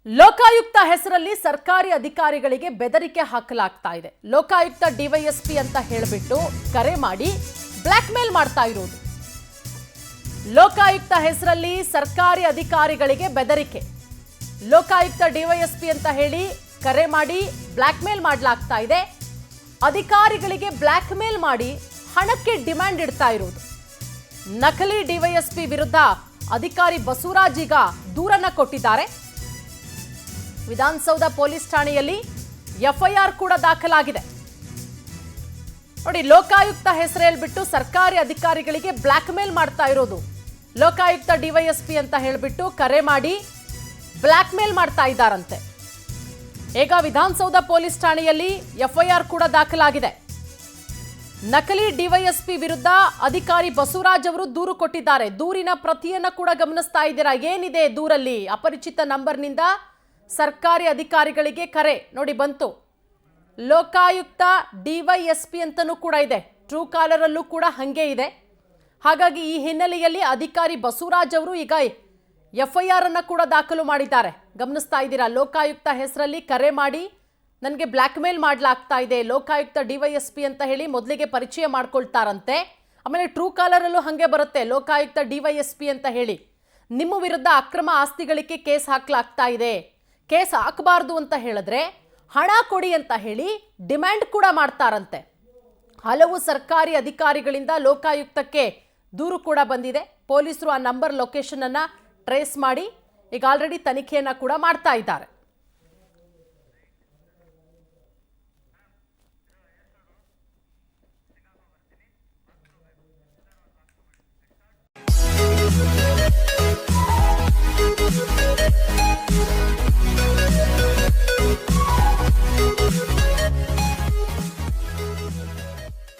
ಲೋಕಾಯುಕ್ತ ಹೆಸರಲ್ಲಿ ಸರ್ಕಾರಿ ಅಧಿಕಾರಿಗಳಿಗೆ ಬೆದರಿಕೆ ಹಾಕಲಾಗ್ತಾ ಇದೆ. ಲೋಕಾಯುಕ್ತ ಡಿವೈಎಸ್ಪಿ ಅಂತ ಹೇಳಿಬಿಟ್ಟು ಕರೆ ಮಾಡಿ ಬ್ಲಾಕ್ ಮೇಲ್ ಮಾಡ್ತಾ ಇರೋದು. ಲೋಕಾಯುಕ್ತ ಹೆಸರಲ್ಲಿ ಸರ್ಕಾರಿ ಅಧಿಕಾರಿಗಳಿಗೆ ಬೆದರಿಕೆ. ಲೋಕಾಯುಕ್ತ ಡಿವೈಎಸ್ಪಿ ಅಂತ ಹೇಳಿ ಕರೆ ಮಾಡಿ ಬ್ಲಾಕ್ ಮೇಲ್ ಮಾಡಲಾಗ್ತಾ ಇದೆ. ಅಧಿಕಾರಿಗಳಿಗೆ ಬ್ಲಾಕ್ ಮೇಲ್ ಮಾಡಿ ಹಣಕ್ಕೆ ಡಿಮ್ಯಾಂಡ್ ಇಡ್ತಾ ಇರೋದು. ನಕಲಿ ಡಿವೈಎಸ್ಪಿ ವಿರುದ್ಧ ಅಧಿಕಾರಿ ಬಸವರಾಜ್ ಈಗ ದೂರನ್ನ ಕೊಟ್ಟಿದ್ದಾರೆ. ವಿಧಾನಸೌಧ ಪೊಲೀಸ್ ಠಾಣೆಯಲ್ಲಿ ಎಫ್ಐಆರ್ ಕೂಡ ದಾಖಲಾಗಿದೆ. ನೋಡಿ, ಲೋಕಾಯುಕ್ತ ಹೆಸರು ಹೇಳ್ಬಿಟ್ಟು ಸರ್ಕಾರಿ ಅಧಿಕಾರಿಗಳಿಗೆ ಬ್ಲಾಕ್ ಮೇಲ್ ಮಾಡ್ತಾ ಇರೋದು. ಲೋಕಾಯುಕ್ತ ಡಿವೈಎಸ್ಪಿ ಅಂತ ಹೇಳ್ಬಿಟ್ಟು ಕರೆ ಮಾಡಿ ಬ್ಲಾಕ್ ಮೇಲ್ ಮಾಡ್ತಾ ಇದ್ದಾರಂತೆ. ಈಗ ವಿಧಾನಸೌಧ ಪೊಲೀಸ್ ಠಾಣೆಯಲ್ಲಿ ಎಫ್ಐಆರ್ ಕೂಡ ದಾಖಲಾಗಿದೆ. ನಕಲಿ ಡಿವೈಎಸ್ಪಿ ವಿರುದ್ಧ ಅಧಿಕಾರಿ ಬಸವರಾಜ್ ಅವರು ದೂರು ಕೊಟ್ಟಿದ್ದಾರೆ. ದೂರಿನ ಪ್ರತಿಯನ್ನ ಕೂಡ ಗಮನಿಸ್ತಾ ಇದ್ದೀರಾ. ಏನಿದೆ ದೂರಲ್ಲಿ? ಅಪರಿಚಿತ ನಂಬರ್ನಿಂದ ಸರ್ಕಾರಿ ಅಧಿಕಾರಿಗಳಿಗೆ ಕರೆ ನೋಡಿ ಬಂತು. ಲೋಕಾಯುಕ್ತ ಡಿವೈಎಸ್ಪಿ ಅಂತಲೂ ಕೂಡ ಇದೆ. ಟ್ರೂ ಕಾಲರ್ ಅಲ್ಲೂ ಕೂಡ ಹಂಗೆ ಇದೆ. ಹಾಗಾಗಿ ಈ ಹಿನ್ನೆಲೆಯಲ್ಲಿ ಅಧಿಕಾರಿ ಬಸವರಾಜ್ ಅವರು ಈಗ ಎಫ್ಐಆರ್ ಅನ್ನ ಕೂಡ ದಾಖಲು ಮಾಡಿದ್ದಾರೆ. ಗಮನಿಸ್ತಾ ಇದ್ದೀರಾ, ಲೋಕಾಯುಕ್ತ ಹೆಸರಲ್ಲಿ ಕರೆ ಮಾಡಿ ನನಗೆ ಬ್ಲ್ಯಾಕ್ ಮೇಲ್ ಮಾಡಲಾಗ್ತಾ ಇದೆ. ಲೋಕಾಯುಕ್ತ ಡಿವೈಎಸ್ಪಿ ಅಂತ ಹೇಳಿ ಮೊದಲಿಗೆ ಪರಿಚಯ ಮಾಡ್ಕೊಳ್ತಾರಂತೆ. ಆಮೇಲೆ ಟ್ರೂ ಕಾಲರ್ ಅಲ್ಲೂ ಹಂಗೆ ಬರುತ್ತೆ, ಲೋಕಾಯುಕ್ತ ಡಿವೈಎಸ್ಪಿ ಅಂತ ಹೇಳಿ ನಿಮ್ಮ ವಿರುದ್ಧ ಅಕ್ರಮ ಆಸ್ತಿ ಗಳಿಕೆ ಕೇಸ್ ಹಾಕಲಾಗ್ತಾ ಇದೆ. ಕೇಸ್ ಹಾಕಬಾರ್ದು ಅಂತ ಹೇಳಿದ್ರೆ ಹಣ ಕೊಡಿ ಅಂತ ಹೇಳಿ ಡಿಮ್ಯಾಂಡ್ ಕೂಡ ಮಾಡ್ತಾರಂತೆ. ಹಲವು ಸರ್ಕಾರಿ ಅಧಿಕಾರಿಗಳಿಂದ ಲೋಕಾಯುಕ್ತಕ್ಕೆ ದೂರು ಕೂಡ ಬಂದಿದೆ. ಪೊಲೀಸರು ಆ ನಂಬರ್ ಲೊಕೇಶನ್ ಅನ್ನ ಟ್ರೇಸ್ ಮಾಡಿ ಈಗ ಆಲ್ರೆಡಿ ತನಿಖೆಯನ್ನ ಕೂಡ ಮಾಡ್ತಾ ಇದ್ದಾರೆ.